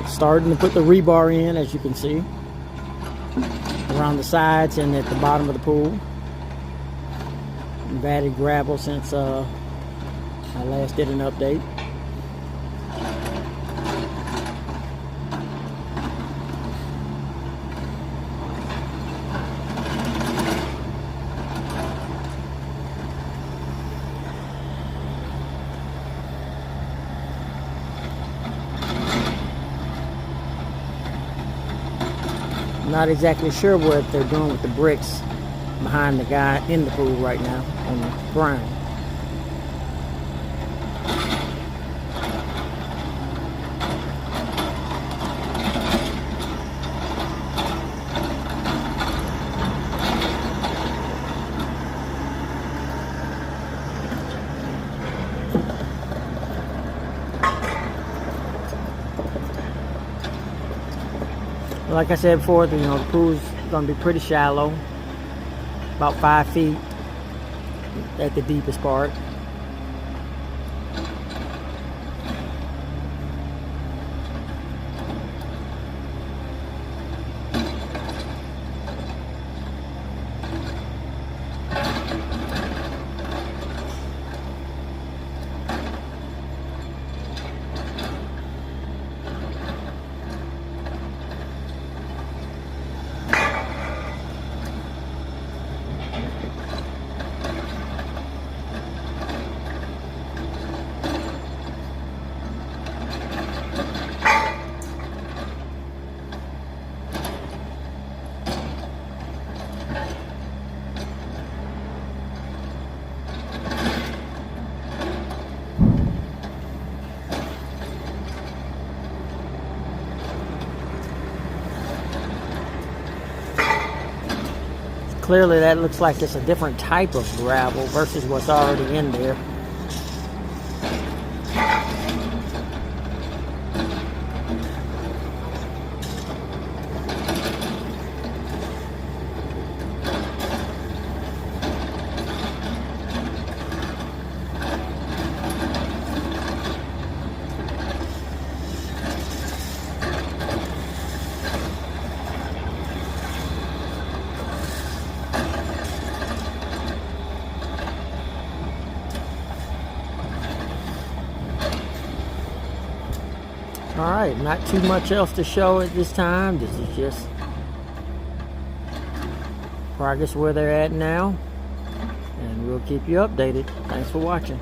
starting to put the rebar in, as you can see, around the sides and at the bottom of the pool. We've added gravel since I last did an update. Not exactly sure what they're doing with the bricks behind the guy in the pool right now on the ground. Like I said before, the pool's going to be pretty shallow, about 5 feet at the deepest part. Clearly that looks like it's a different type of gravel versus what's already in there. Alright, not too much else to show at this time. This is just progress where they're at now, and we'll keep you updated. Thanks for watching.